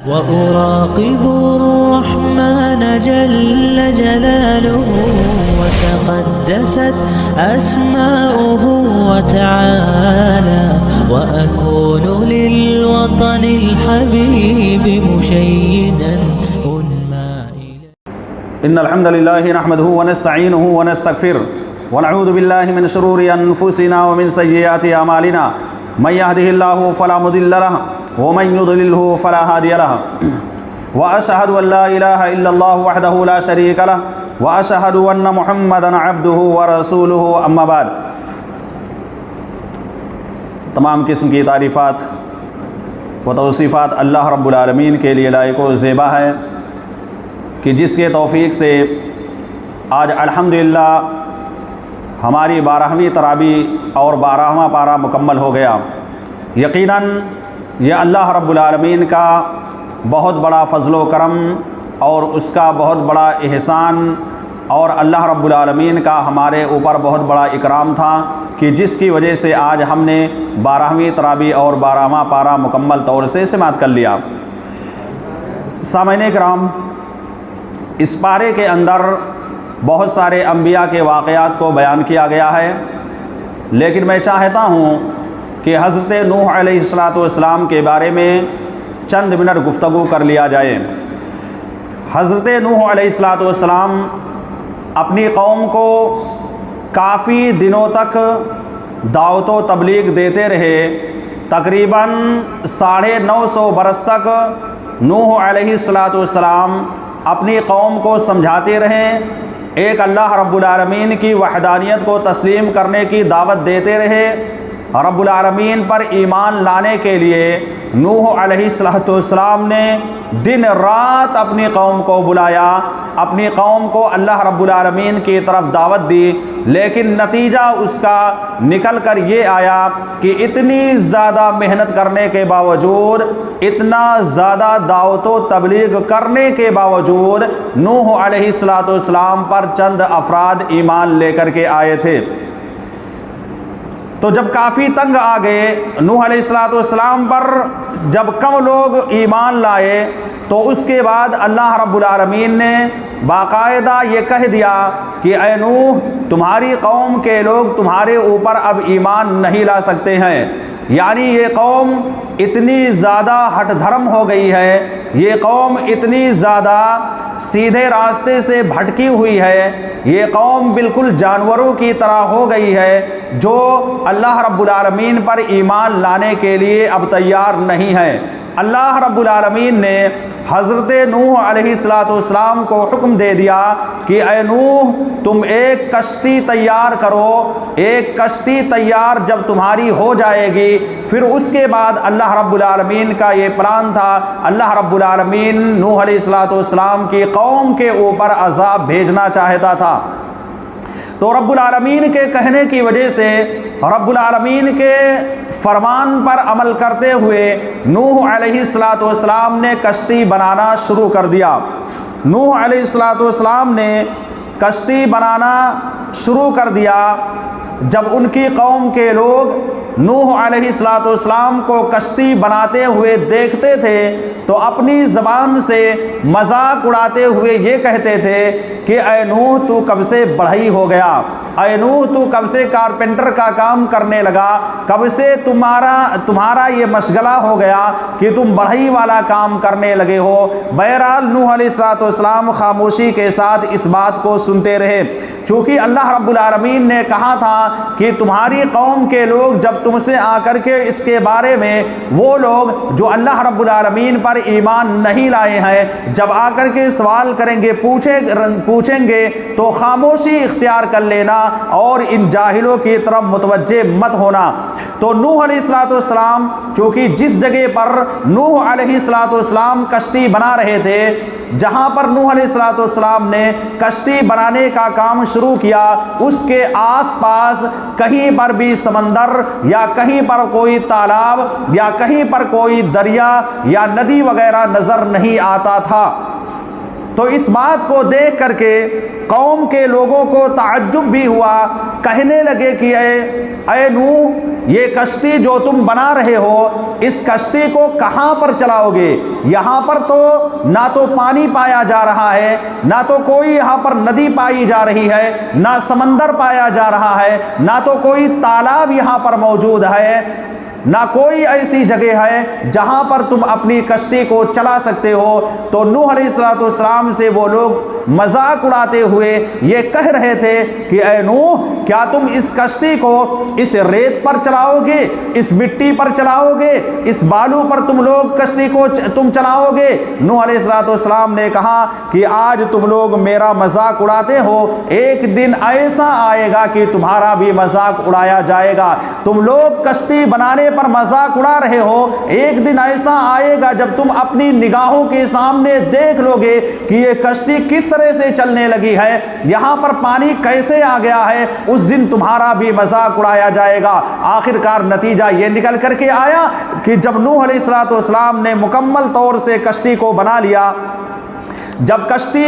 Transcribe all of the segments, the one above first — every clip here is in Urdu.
وأراقب الرحمن جل جلاله وتقدست أسماؤه وتعالى وأكون للوطن الحبيب مشيدا أنمى إليه. إن الحمد لله نحمده ونستعينه ونستغفره ونعوذ بالله من شرور أنفسنا ومن سيئات أعمالنا من يهده الله فلا مضل له ومن يضلله فلا هادي له وأشهد أن لا إله إلا الله وحده لا شريك له وأشهد أن محمدا عبده ورسوله أما بعد. تمام قسم کی تعریفات و توصیفات اللہ رب العالمین کے لیے لائق و زیبا ہے کہ جس کے توفیق سے آج الحمدللہ ہماری 12ویں تراویح اور 12واں پارہ مکمل ہو گیا. یقیناً یہ اللہ رب العالمین کا بہت بڑا فضل و کرم اور اس کا بہت بڑا احسان اور اللہ رب العالمین کا ہمارے اوپر بہت بڑا اکرام تھا کہ جس کی وجہ سے آج ہم نے 12ویں تراویح اور 12واں پارہ مکمل طور سے سماعت کر لیا. سامعین کرام، اس پارے کے اندر بہت سارے انبیاء کے واقعات کو بیان کیا گیا ہے، لیکن میں چاہتا ہوں کہ حضرت نوح علیہ السلام کے بارے میں چند منٹ گفتگو کر لیا جائے. حضرت نوح علیہ السلام اپنی قوم کو کافی دنوں تک دعوت و تبلیغ دیتے رہے. تقریباً 950 برس تک نوح علیہ السلام اپنی قوم کو سمجھاتے رہے، ایک اللہ رب العالمین کی وحدانیت کو تسلیم کرنے کی دعوت دیتے رہے. رب العالمین پر ایمان لانے کے لیے نوح علیہ السلام نے دن رات اپنی قوم کو بلایا، اپنی قوم کو اللہ رب العالمین کی طرف دعوت دی، لیکن نتیجہ اس کا نکل کر یہ آیا کہ اتنی زیادہ محنت کرنے کے باوجود، اتنا زیادہ دعوت و تبلیغ کرنے کے باوجود نوح علیہ السلام پر چند افراد ایمان لے کر کے آئے تھے. تو جب کافی تنگ آ گئے نوح علیہ السلام پر، جب کم لوگ ایمان لائے، تو اس کے بعد اللہ رب العالمین نے باقاعدہ یہ کہہ دیا کہ اے نوح، تمہاری قوم کے لوگ تمہارے اوپر اب ایمان نہیں لا سکتے ہیں. یعنی یہ قوم اتنی زیادہ ہٹ دھرم ہو گئی ہے، یہ قوم اتنی زیادہ سیدھے راستے سے بھٹکی ہوئی ہے، یہ قوم بالکل جانوروں کی طرح ہو گئی ہے جو اللہ رب العالمین پر ایمان لانے کے لیے اب تیار نہیں ہے. اللہ رب العالمین نے حضرت نوح علیہ السلام کو حکم دے دیا کہ اے نوح، تم ایک کشتی تیار کرو. ایک کشتی تیار جب تمہاری ہو جائے گی، پھر اس کے بعد اللہ رب العالمین کا یہ پلان تھا، اللہ رب العالمین نوح علیہ السلام کی قوم کے اوپر عذاب بھیجنا چاہتا تھا. تو رب العالمین کے کہنے کی وجہ سے، رب العالمین کے فرمان پر عمل کرتے ہوئے نوح علیہ السلام نے کشتی بنانا شروع کر دیا. نوح علیہ السلام نے کشتی بنانا شروع کر دیا. جب ان کی قوم کے لوگ نوح علیہ السلام کو کشتی بناتے ہوئے دیکھتے تھے تو اپنی زبان سے مذاق اڑاتے ہوئے یہ کہتے تھے کہ اے نوح، تو کب سے بڑھئی ہو گیا، اے نوح تو کب سے کارپینٹر کا کام کرنے لگا، کب سے تمہارا یہ مشغلہ ہو گیا کہ تم بڑھئی والا کام کرنے لگے ہو. بہرحال نوح علیہ السلام خاموشی کے ساتھ اس بات کو سنتے رہے، چونکہ اللہ رب العالمین نے کہا تھا کہ تمہاری قوم کے لوگ جب تم سے آ کر کے اس کے بارے میں، وہ لوگ جو اللہ رب العالمین پر ایمان نہیں لائے ہیں، جب آ کر کے سوال کریں گے، پوچھیں گے تو خاموشی اختیار کر لینا اور ان جاہلوں کی طرف متوجہ مت ہونا. تو نوح علیہ السلام چونکہ جس جگہ پر نوح علیہ السلام کشتی بنا رہے تھے، جہاں پر نوح علیہ السلام نے کشتی بنانے کا کام شروع کیا، اس کے آس پاس کہیں پر بھی سمندر یا کہیں پر کوئی تالاب یا کہیں پر کوئی دریا یا ندی وغیرہ نظر نہیں آتا تھا. تو اس بات کو دیکھ کر کے قوم کے لوگوں کو تعجب بھی ہوا، کہنے لگے کہ اے نوح، یہ کشتی جو تم بنا رہے ہو اس کشتی کو کہاں پر چلاؤ گے؟ یہاں پر تو نہ تو پانی پایا جا رہا ہے، نہ تو کوئی یہاں پر ندی پائی جا رہی ہے، نہ سمندر پایا جا رہا ہے، نہ تو کوئی تالاب یہاں پر موجود ہے، نہ کوئی ایسی جگہ ہے جہاں پر تم اپنی کشتی کو چلا سکتے ہو۔ تو نوح علیہ السلام سے وہ لوگ مذاق اڑاتے ہوئے یہ کہہ رہے تھے کہ اے نوح، کیا تم اس کشتی کو اس ریت پر چلاؤ گے، اس مٹی پر چلاؤ گے، اس بالو پر تم لوگ کشتی کو تم چلاؤ گے؟ نوح علیہ السلام نے کہا کہ آج تم لوگ میرا مذاق اڑاتے ہو، ایک دن ایسا آئے گا کہ تمہارا بھی مذاق اڑایا جائے گا۔ تم لوگ کشتی بنانے پر مذاق اڑا رہے ہو، ایک دن ایسا آئے گا جب تم اپنی نگاہوں کے سامنے دیکھ لو گے کہ یہ کشتی کس طرح سے چلنے لگی ہے، یہاں پر پانی کیسے آ گیا ہے، اس دن تمہارا بھی مذاق اڑایا جائے گا۔ آخر کار نتیجہ یہ نکل کر کے آیا کہ جب نوح علیہ السلام نے مکمل طور سے کشتی کو بنا لیا، جب کشتی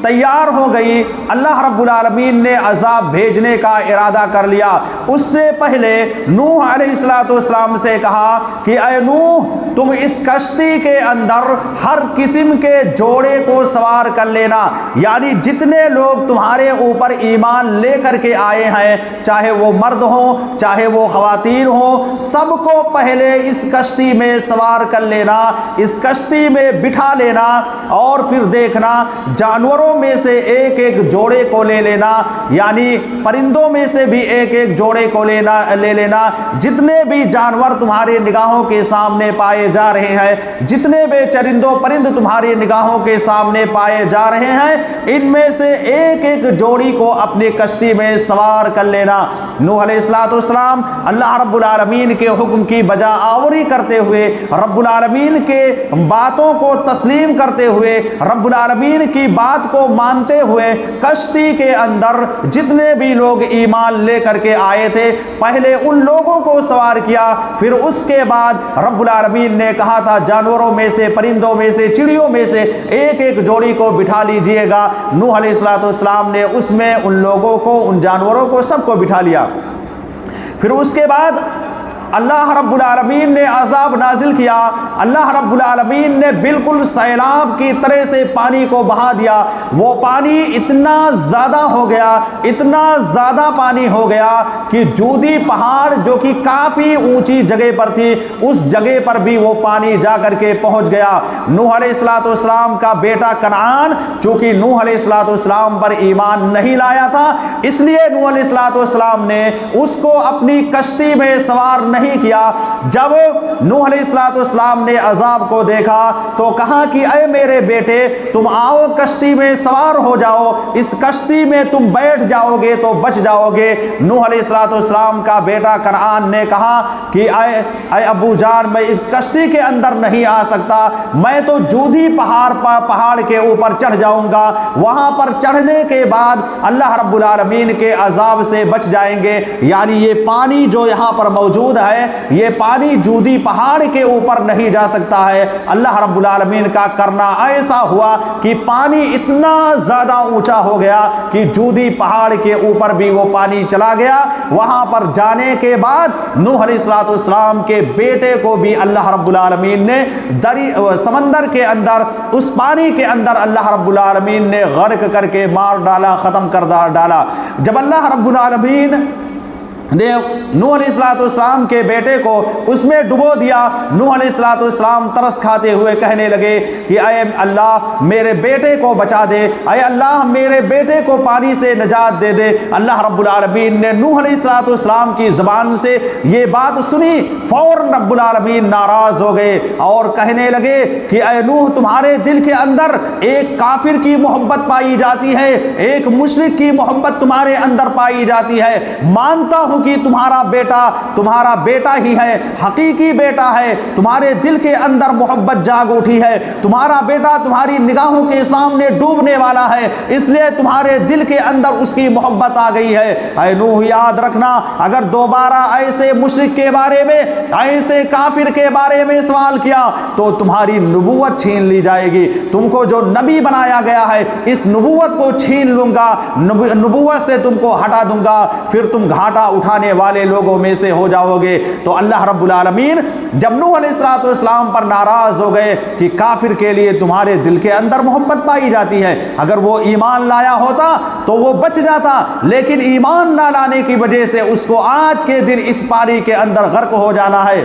تیار ہو گئی، اللہ رب العالمین نے عذاب بھیجنے کا ارادہ کر لیا۔ اس سے پہلے نوح علیہ السلام سے کہا کہ اے نوح، تم اس کشتی کے اندر ہر قسم کے جوڑے کو سوار کر لینا، یعنی جتنے لوگ تمہارے اوپر ایمان لے کر کے آئے ہیں، چاہے وہ مرد ہوں چاہے وہ خواتین ہوں، سب کو پہلے اس کشتی میں سوار کر لینا، اس کشتی میں بٹھا لینا، اور پھر دیکھنا جانوروں میں سے ایک ایک جوڑے کو لے لینا، یعنی پرندوں میں سے بھی ایک ایک جوڑے کو لے لینا۔ جتنے بھی جانور تمہاری نگاہوں کے سامنے پائے جا رہے ہیں، جتنے بھی چرندوں پرند تمہاری نگاہوں کے سامنے پائے جا رہے ہیں، ان میں سے ایک ایک جوڑی کو اپنی کشتی میں سوار کر لینا۔ نوح علیہ السلام اللہ رب العالمین کے حکم کی بجا آوری کرتے ہوئے، رب العالمین کے باتوں کو تسلیم کرتے ہوئے، رب العالمین کی بات کو مانتے ہوئے کشتی کے اندر جتنے بھی لوگ ایمان لے کر کے آئے تھے پہلے ان لوگوں کو سوار کیا، پھر اس کے بعد رب العالمین نے کہا تھا جانوروں میں سے، پرندوں میں سے، چڑیوں میں سے ایک ایک جوڑی کو بٹھا لیجئے گا۔ نوح علیہ السلام نے اس میں ان لوگوں کو، ان جانوروں کو، سب کو بٹھا لیا۔ پھر اس کے بعد اللہ رب العالمین نے عذاب نازل کیا، اللہ رب العالمین نے بالکل سیلاب کی طرح سے پانی کو بہا دیا۔ وہ پانی اتنا زیادہ ہو گیا، اتنا زیادہ پانی ہو گیا کہ جودی پہاڑ جو کہ کافی اونچی جگہ پر تھی، اس جگہ پر بھی وہ پانی جا کر کے پہنچ گیا۔ نوح علیہ السلام کا بیٹا کنعان، چونکہ نوح علیہ السلام پر ایمان نہیں لایا تھا، اس لیے نوح علیہ السلام نے اس کو اپنی کشتی میں سوار نہیں کیا۔ جب نوح علیہ السلام نے عذاب کو دیکھا تو کہا کہ اے میرے بیٹے، تم آؤ کشتی میں سوار ہو جاؤ، اس کشتی میں تم بیٹھ جاؤ گے تو بچ جاؤ گے۔ نوح علیہ السلام کا بیٹا کنعان نے کہا کہ اے ابو جان، میں اس کشتی کے اندر نہیں آ سکتا، میں تو جودی پہاڑ کے اوپر چڑھ جاؤں گا، وہاں پر چڑھنے کے بعد اللہ رب العالمین کے عذاب سے بچ جائیں گے۔ یعنی یہ پانی جو یہاں پر موجود ہے، یہ پانی جودی پہاڑ کے اوپر نہیں جا سکتا ہے۔ اللہ رب العالمین کا کرنا ایسا ہوا کہ پانی اتنا زیادہ اونچا ہو گیا کہ جودی پہاڑ کے اوپر بھی وہ پانی چلا گیا۔ وہاں پر جانے کے بعد نوح علیہ السلام کے بیٹے کو بھی اللہ رب العالمین نے سمندر کے اندر، اس پانی کے اندر اللہ رب العالمین نے غرق کر کے مار ڈالا، ختم کر ڈالا۔ جب اللہ رب العالمین نے نوح علیہ السلام کے بیٹے کو اس میں ڈبو دیا، نوح علیہ السلام ترس کھاتے ہوئے کہنے لگے کہ اے اللہ میرے بیٹے کو بچا دے، اے اللہ میرے بیٹے کو پانی سے نجات دے دے۔ اللہ رب العالمین نے نوح علیہ السلام کی زبان سے یہ بات سنی، فوراً رب العالمین ناراض ہو گئے اور کہنے لگے کہ اے نوح، تمہارے دل کے اندر ایک کافر کی محبت پائی جاتی ہے، ایک مشرک کی محبت تمہارے اندر پائی جاتی ہے، مانتا ہوں کہ تمہارا بیٹا ہی ہے، حقیقی بیٹا ہے، تمہارے دل کے اندر محبت جاگ اٹھی ہے، تمہارا بیٹا تمہاری نگاہوں کے سامنے ڈوبنے والا ہے، اس لیے تمہارے دل کے اندر اس کی محبت آ گئی ہے۔ اے نوح، یاد رکھنا، اگر دوبارہ ایسے مشرک کے بارے میں، ایسے کافر کے بارے میں سوال کیا تو تمہاری نبوت چھین لی جائے گی، تم کو جو نبی بنایا گیا ہے اس نبوت کو چھین لوں گا، نبوت سے تم کو ہٹا دوں گا، پھر تم گھاٹا اٹھا اٹھانے والے لوگوں میں سے ہو جاؤ گے۔ تو اللہ رب العالمین جب نوح علیہ السلام پر ناراض ہو گئے کہ کافر کے لیے تمہارے دل کے اندر محبت پائی جاتی ہے، اگر وہ ایمان لایا ہوتا تو وہ بچ جاتا، لیکن ایمان نہ لانے کی وجہ سے اس کو آج کے دن اس پانی کے اندر غرق ہو جانا ہے،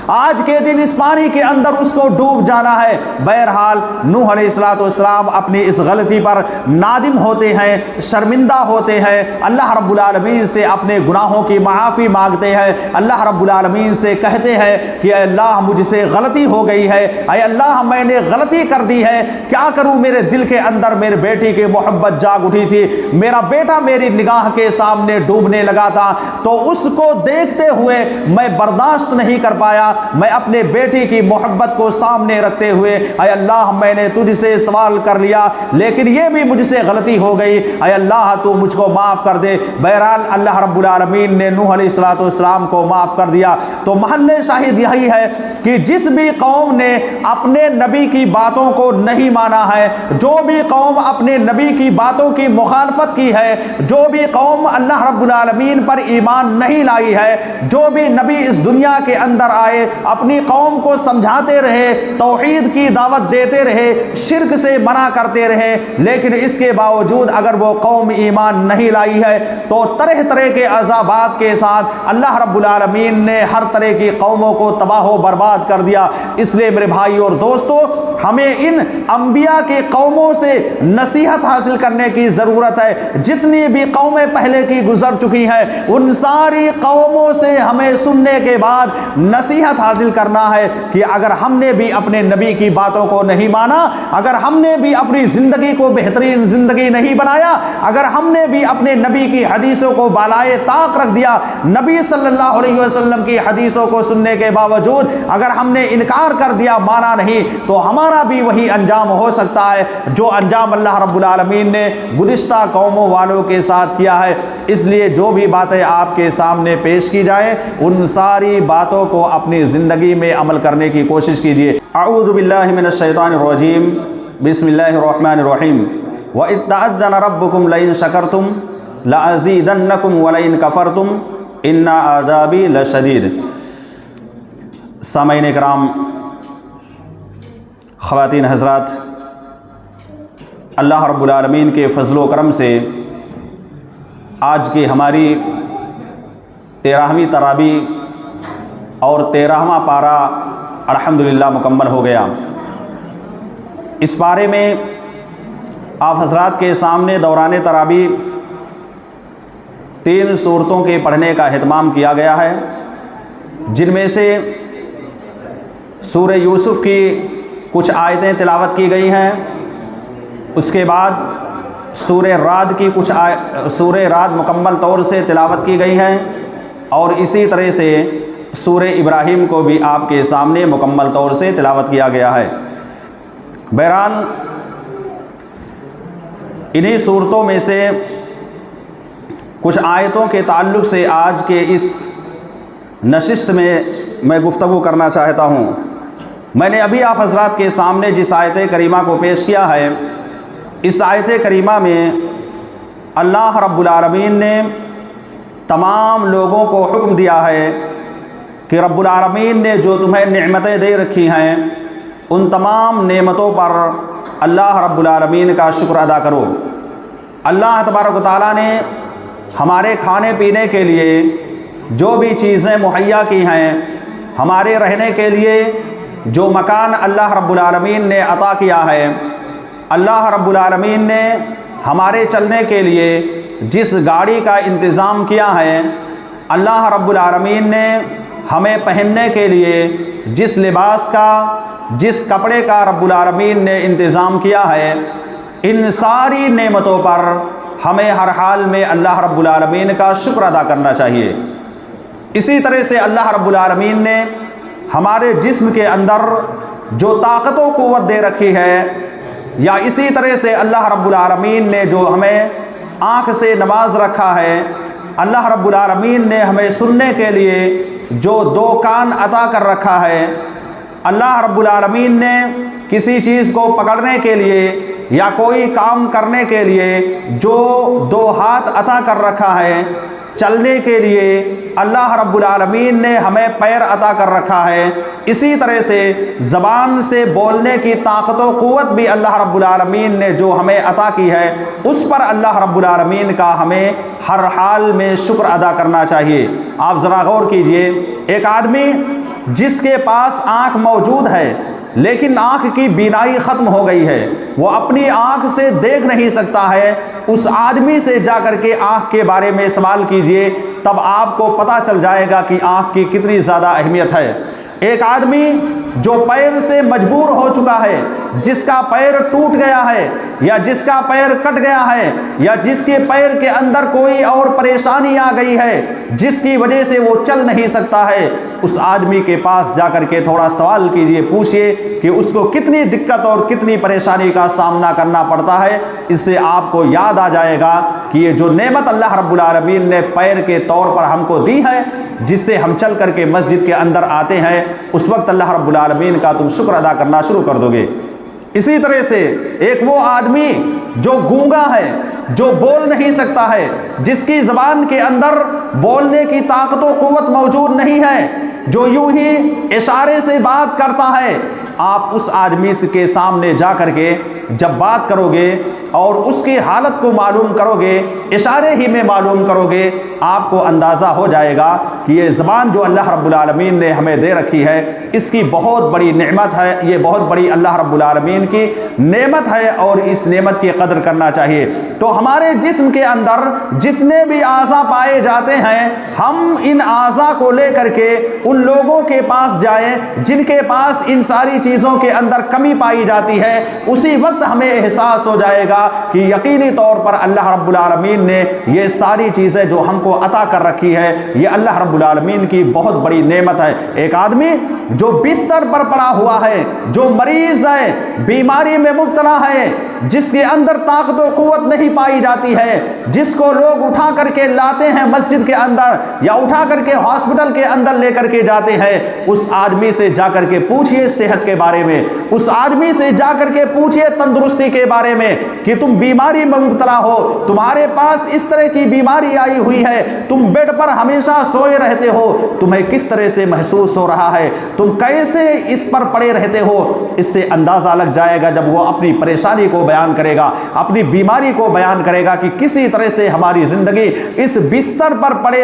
آج کے دن اس پانی کے اندر اس کو ڈوب جانا ہے۔ بہرحال نوح علیہ السلام اپنی اس غلطی پر نادم ہوتے ہیں، شرمندہ ہوتے ہیں، اللہ رب العالمین سے اپنے گناہوں کی معافی مانگتے ہیں، اللہ رب العالمین سے کہتے ہیں کہ اے اللہ مجھ سے غلطی ہو گئی ہے، اے اللہ میں نے غلطی کر دی ہے، کیا کروں، میرے دل کے اندر میرے بیٹی کی محبت جاگ اٹھی تھی، میرا بیٹا میری نگاہ کے سامنے ڈوبنے لگا تھا، تو اس کو دیکھتے ہوئے میں برداشت نہیں کر پایا، میں اپنے بیٹی کی محبت کو سامنے رکھتے ہوئے اے اللہ میں نے تجھ سے سوال کر لیا، لیکن یہ بھی مجھ سے غلطی ہو گئی، اے اللہ تو مجھ کو معاف کر دے۔ بہرحال اللہ رب العالمین نے نوح علیہ السلام کو معاف کر دیا۔ تو محل شاہد یہی ہے کہ جس بھی قوم نے اپنے نبی کی باتوں کو نہیں مانا ہے، جو بھی قوم اپنے نبی کی باتوں کی مخالفت کی ہے، جو بھی قوم اللہ رب العالمین پر ایمان نہیں لائی ہے، جو بھی نبی اس دنیا کے اندر آئے اپنی قوم کو سمجھاتے رہے، توحید کی دعوت دیتے رہے، شرک سے منع کرتے رہے، لیکن اس کے باوجود اگر وہ قوم ایمان نہیں لائی ہے تو طرح طرح کے عذابات کے ساتھ اللہ رب العالمین نے ہر طرح کی قوموں کو تباہ و برباد کر دیا۔ اس لیے میرے بھائی اور دوستو، ہمیں ان انبیاء کے قوموں سے نصیحت حاصل کرنے کی ضرورت ہے۔ جتنی بھی قومیں پہلے کی گزر چکی ہیں ان ساری قوموں سے ہمیں سننے کے بعد نصیحت حاصل کرنا ہے کہ اگر ہم نے بھی اپنے نبی کی باتوں کو نہیں مانا، اگر ہم نے بھی اپنی زندگی کو بہترین زندگی نہیں بنایا، اگر ہم نے بھی اپنے نبی کی حدیثوں کو بالائے طاق رکھ دیا، نبی صلی اللہ علیہ وسلم کی حدیثوں کو سننے کے باوجود اگر ہم نے انکار کر دیا، مانا نہیں، تو ہمارا بھی وہی انجام ہو سکتا ہے جو انجام اللہ رب العالمین نے گزشتہ قوموں والوں کے ساتھ کیا ہے۔ اس لیے جو بھی باتیں آپ کے سامنے پیش کی جائیں ان ساری باتوں کو اپنی زندگی میں عمل کرنے کی کوشش کیجیے۔ اعوذ باللہ من الشیطان الرجیم، بسم اللہ الرحمن الرحیم۔ وَإِذْ تَأَذَّنَ رَبُّكُمْ لَئِن شَكَرْتُمْ لَأَزِيدَنَّكُمْ وَلَئِن كَفَرْتُمْ إِنَّ عَذَابِي لَشَدِيدٌ۔ سامعین کرام، خواتین حضرات، اللہ رب العالمین کے فضل و کرم سے آج کی ہماری 13ویں تراویح اور 13واں پارہ الحمدللہ مکمل ہو گیا۔ اس پارے میں آپ حضرات کے سامنے دوران تراویح 3 سورتوں کے پڑھنے کا اہتمام کیا گیا ہے، جن میں سے سورہ یوسف کی کچھ آیتیں تلاوت کی گئی ہیں، اس کے بعد سورہ رعد مکمل طور سے تلاوت کی گئی ہیں، اور اسی طرح سے سورہ ابراہیم کو بھی آپ کے سامنے مکمل طور سے تلاوت کیا گیا ہے۔ بہرحال انہی صورتوں میں سے کچھ آیتوں کے تعلق سے آج کے اس نشست میں گفتگو کرنا چاہتا ہوں۔ میں نے ابھی آپ حضرات کے سامنے جس آیت کریمہ کو پیش کیا ہے، اس آیت کریمہ میں اللہ رب العالمین نے تمام لوگوں کو حکم دیا ہے کہ رب العالمین نے جو تمہیں نعمتیں دے رکھی ہیں ان تمام نعمتوں پر اللہ رب العالمین کا شکر ادا کرو۔ اللہ تبارک و تعالیٰ نے ہمارے کھانے پینے کے لیے جو بھی چیزیں مہیا کی ہیں، ہمارے رہنے کے لیے جو مکان اللہ رب العالمین نے عطا کیا ہے، اللہ رب العالمین نے ہمارے چلنے کے لیے جس گاڑی کا انتظام کیا ہے، اللہ رب العالمین نے ہمیں پہننے کے لیے جس لباس کا، جس کپڑے کا رب العالمین نے انتظام کیا ہے، ان ساری نعمتوں پر ہمیں ہر حال میں اللہ رب العالمین کا شکر ادا کرنا چاہیے۔ اسی طرح سے اللہ رب العالمین نے ہمارے جسم کے اندر جو طاقت و قوت دے رکھی ہے، یا اسی طرح سے اللہ رب العالمین نے جو ہمیں آنکھ سے نواز رکھا ہے، اللہ رب العالمین نے ہمیں سننے کے لیے جو 2 کان عطا کر رکھا ہے، اللہ رب العالمین نے کسی چیز کو پکڑنے کے لیے یا کوئی کام کرنے کے لیے جو 2 ہاتھ عطا کر رکھا ہے، چلنے کے لیے اللہ رب العالمین نے ہمیں پیر عطا کر رکھا ہے، اسی طرح سے زبان سے بولنے کی طاقت و قوت بھی اللہ رب العالمین نے جو ہمیں عطا کی ہے، اس پر اللہ رب العالمین کا ہمیں ہر حال میں شکر ادا کرنا چاہیے۔ آپ ذرا غور کیجئے، ایک آدمی جس کے پاس آنکھ موجود ہے لیکن آنکھ کی بینائی ختم ہو گئی ہے، وہ اپنی آنکھ سے دیکھ نہیں سکتا ہے، اس آدمی سے جا کر کے آنکھ کے بارے میں سوال کیجئے، تب آپ کو پتہ چل جائے گا کہ آنکھ کی کتنی زیادہ اہمیت ہے۔ ایک آدمی جو پیر سے مجبور ہو چکا ہے، جس کا پیر ٹوٹ گیا ہے یا جس کا پیر کٹ گیا ہے یا جس کے پیر کے اندر کوئی اور پریشانی آ گئی ہے جس کی وجہ سے وہ چل نہیں سکتا ہے، اس آدمی کے پاس جا کر کے تھوڑا سوال کیجئے، پوچھئے کہ اس کو کتنی دقت اور کتنی پریشانی کا سامنا کرنا پڑتا ہے۔ اس سے آپ کو یاد آ جائے گا کہ یہ جو نعمت اللہ رب العالمین نے پیر کے طور پر ہم کو دی ہے، جس سے ہم چل کر کے مسجد کے اندر آتے ہیں، اس وقت اللہ رب العالمین کا تم شکر ادا کرنا شروع کر دو گے۔ اسی طرح سے ایک وہ آدمی جو گونگا ہے، جو بول نہیں سکتا ہے، جس کی زبان کے اندر بولنے کی طاقت و قوت موجود نہیں ہے، جو یوں ہی اشارے سے بات کرتا ہے، آپ اس آدمی کے سامنے جا کر کے جب بات کرو گے اور اس کی حالت کو معلوم کرو گے، اشارے ہی میں معلوم کرو گے، آپ کو اندازہ ہو جائے گا کہ یہ زبان جو اللہ رب العالمین نے ہمیں دے رکھی ہے، اس کی بہت بڑی نعمت ہے، یہ بہت بڑی اللہ رب العالمین کی نعمت ہے اور اس نعمت کی قدر کرنا چاہیے۔ تو ہمارے جسم کے اندر جتنے بھی اعضاء پائے جاتے ہیں، ہم ان اعضاء کو لے کر کے ان لوگوں کے پاس جائیں جن کے پاس ان ساری چیزوں کے اندر کمی پائی جاتی ہے، اسی وقت ہمیں احساس ہو جائے گا کہ یقینی طور پر اللہ رب العالمین نے یہ ساری چیزیں جو ہم کو عطا کر رکھی ہے، یہ اللہ رب العالمین کی بہت بڑی نعمت ہے۔ ایک آدمی جو بستر پر پڑا ہوا ہے، جو مریض ہے، بیماری میں مبتلا ہے، جس کے اندر طاقت و قوت نہیں پائی جاتی ہے، جس کو لوگ اٹھا کر کے لاتے ہیں مسجد کے اندر یا اٹھا کر کے ہاسپٹل کے اندر لے کر کے جاتے ہیں، اس آدمی سے جا کر کے پوچھئے صحت کے بارے میں، اس آدمی سے جا کر کے پوچھئے تندرستی کے بارے میں کہ تم بیماری میں مبتلا ہو، تمہارے پاس اس طرح کی بیماری آئی ہوئی ہے، تم بیڈ پر ہمیشہ سوئے رہتے ہو، تمہیں کس طرح سے محسوس ہو رہا ہے، تم کیسے اس پر پڑے رہتے ہو، اس سے اندازہ لگ جائے گا جب وہ اپنی پریشانی کو بیان کرے گا، اپنی بیماری کو بیان کرے گا کہ کسی طرح سے ہماری زندگی اس بستر پر پڑے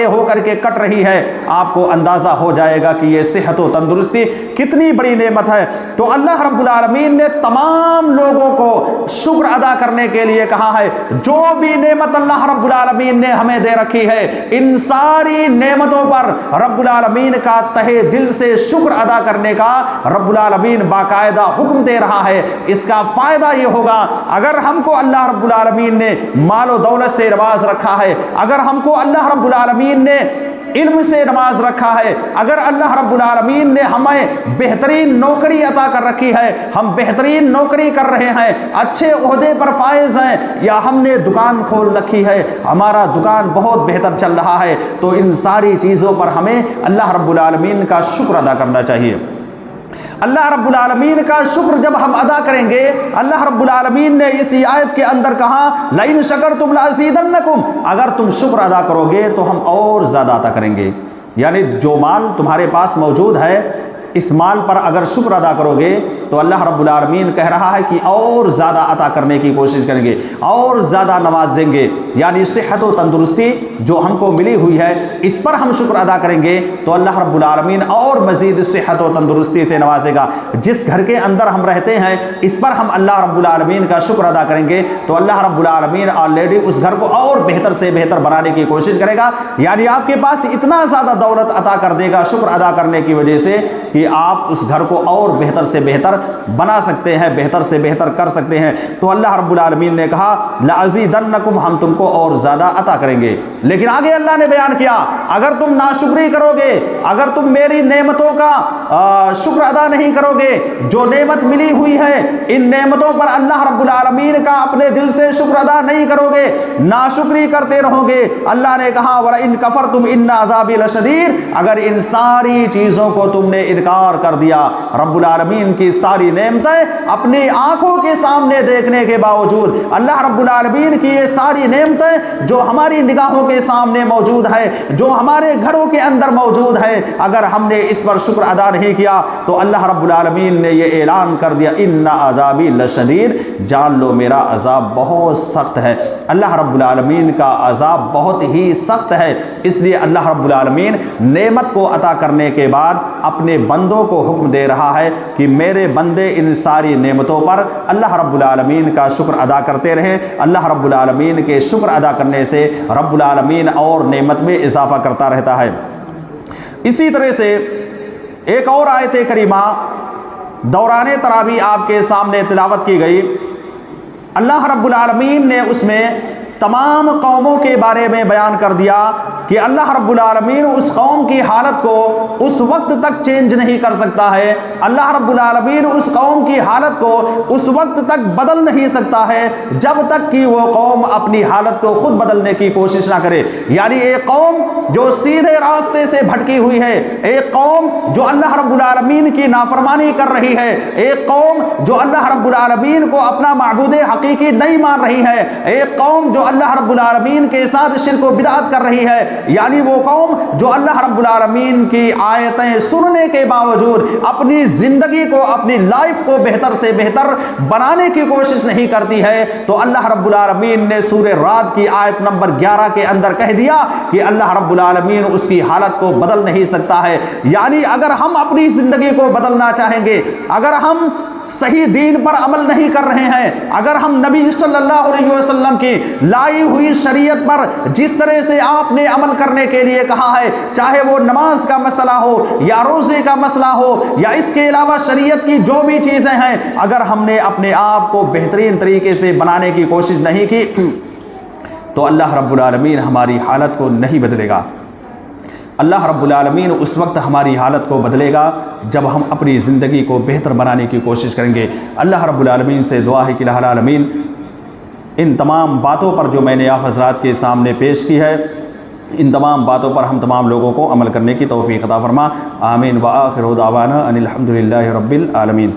ہو کر کے کٹ رہی ہے، آپ کو اندازہ ہو جائے گا کہ یہ صحت و تندرستی کتنی بڑی نعمت ہے۔ تو اللہ رب العالمین نے تمام لوگوں کو شکر ادا کرنے کے لیے کہا ہے، جو بھی نعمت اللہ رب العالمین نے ہمیں دے رکھی ہے، ان ساری نعمتوں پر رب العالمین کا تہہ دل سے شکر ادا کرنے کا رب العالمین باقاعدہ حکم دے رہا ہے۔ اس کا فائدہ یہ ہوگا، اگر ہم کو اللہ رب العالمین نے مال و دولت سے نواز رکھا ہے، اگر ہم کو اللہ رب العالمین نے علم سے نواز رکھا ہے، اگر اللہ رب العالمین نے ہمیں بہترین نوکری عطا کر رکھی ہے، ہم بہترین نوکری کر رہے ہیں، اچھے عہدے پر فائز ہیں، یا ہم نے دکان کھول رکھی ہے، ہمارا دکان بہت بہتر چل رہا ہے، تو ان ساری چیزوں پر ہمیں اللہ رب العالمین کا شکر ادا کرنا چاہیے۔ اللہ رب العالمین کا شکر جب ہم ادا کریں گے، اللہ رب العالمین نے اسی آیت کے اندر کہا لَإِن شَكَرْتُمْ لَأَزِيدَنَّكُمْ، اگر تم شکر ادا کرو گے تو ہم اور زیادہ عطا کریں گے۔ یعنی جو مال تمہارے پاس موجود ہے، اس مال پر اگر شکر ادا کرو گے تو اللہ رب العالمین کہہ رہا ہے کہ اور زیادہ عطا کرنے کی کوشش کریں گے، اور زیادہ نوازیں گے۔ یعنی صحت و تندرستی جو ہم کو ملی ہوئی ہے، اس پر ہم شکر ادا کریں گے تو اللہ رب العالمین اور مزید صحت و تندرستی سے نوازے گا۔ جس گھر کے اندر ہم رہتے ہیں، اس پر ہم اللہ رب العالمین کا شکر ادا کریں گے تو اللہ رب العالمین آلریڈی اس گھر کو اور بہتر سے بہتر بنانے کی کوشش کرے گا۔ یعنی آپ کے پاس اتنا زیادہ دولت عطا کر دے گا شکر ادا کرنے کی وجہ سے کہ آپ اس گھر کو اور بہتر سے بہتر بنا سکتے ہیں، بہتر سے بہتر کر سکتے ہیں۔ تو اللہ رب العالمین نے کہا لَأَزِيدَنَّكُمْ، ہم تم کو اور زیادہ عطا کریں گے۔ لیکن آگے اللہ نے بیان کیا، اگر تم ناشکری کرو گے، اگر تم میری نعمتوں کا شکر ادا نہیں کرو گے، جو نعمت ملی ہوئی ہے ان نعمتوں پر اللہ رب العالمین کا اپنے دل سے شکر ادا نہیں کرو گے، ناشکری کرتے رہو گے، اللہ نے کہا وَلَئِن كَفَرْتُمْ إِنَّ عَذَابِي لَشَدِيدٌ، اگر ان ساری چیزوں کو تم نے انکار بیکار کر دیا۔ رب العالمین کی ساری نعمتیں اپنی آنکھوں کے سامنے دیکھنے کے باوجود، اللہ رب العالمین کی یہ ساری نعمتیں جو ہماری نگاہوں کے سامنے موجود ہے، جو ہمارے گھروں کے اندر موجود ہے، اگر ہم نے اس پر شکر ادا نہیں کیا تو اللہ رب العالمین نے یہ اعلان کر دیا ان عذابی لشدید، جان لو میرا عذاب بہت سخت ہے۔ اللہ رب العالمین کا عذاب بہت ہی سخت ہے، اس لیے اللہ رب العالمین نعمت کو عطا کرنے کے بعد اپنے بندوں کو حکم دے رہا ہے کہ میرے بندے ان ساری نعمتوں پر اللہ رب العالمین کا شکر ادا کرتے رہیں۔ اللہ رب العالمین کے شکر ادا کرنے سے رب العالمین اور نعمت میں اضافہ کرتا رہتا ہے۔ اسی طرح سے ایک اور آیت کریمہ دوران تراویح آپ کے سامنے تلاوت کی گئی، اللہ رب العالمین نے اس میں تمام قوموں کے بارے میں بیان کر دیا کہ اللہ رب العالمین اس قوم کی حالت کو اس وقت تک چینج نہیں کر سکتا ہے، اللہ رب العالمین اس قوم کی حالت کو اس وقت تک بدل نہیں سکتا ہے جب تک کہ وہ قوم اپنی حالت کو خود بدلنے کی کوشش نہ کرے۔ یعنی ایک قوم جو سیدھے راستے سے بھٹکی ہوئی ہے، ایک قوم جو اللہ رب العالمین کی نافرمانی کر رہی ہے، ایک قوم جو اللہ رب العالمین کو اپنا معبود حقیقی نہیں مان رہی ہے، ایک قوم جو اللہ رب العالمین کے ساتھ شرک و بدعت کر رہی ہے، یعنی وہ قوم جو اللہ رب العالمین کی آیتیں سننے کے باوجود اپنی زندگی کو، اپنی لائف کو بہتر سے بہتر بنانے کی کوشش نہیں کرتی ہے، تو اللہ رب العالمین نے سورہ رعد کی آیت نمبر 11 کے اندر کہہ دیا کہ اللہ رب العالمین اس کی حالت کو بدل نہیں سکتا ہے۔ یعنی اگر ہم اپنی زندگی کو بدلنا چاہیں گے، اگر ہم صحیح دین پر عمل نہیں کر رہے ہیں، اگر ہم نبی صلی اللہ علیہ وسلم کی لائی ہوئی شریعت پر جس طرح سے آپ نے عمل کرنے کے لیے کہا ہے، چاہے وہ نماز کا مسئلہ ہو یا روزے کا مسئلہ ہو یا اس کے علاوہ شریعت کی جو بھی چیزیں ہیں، اگر ہم نے اپنے آپ کو بہترین طریقے سے بنانے کی کوشش نہیں کی تو اللہ رب العالمین ہماری حالت کو نہیں بدلے گا۔ اللہ رب العالمین اس وقت ہماری حالت کو بدلے گا جب ہم اپنی زندگی کو بہتر بنانے کی کوشش کریں گے۔ اللہ رب العالمین سے دعا ہے کہ الہ العالمین ان تمام باتوں پر جو میں نے آپ حضرات کے سامنے پیش کی ہے، ان تمام باتوں پر ہم تمام لوگوں کو عمل کرنے کی توفیق عطا فرما۔ آمین۔ وآخر دعوانا ان الحمد للہ رب العالمین۔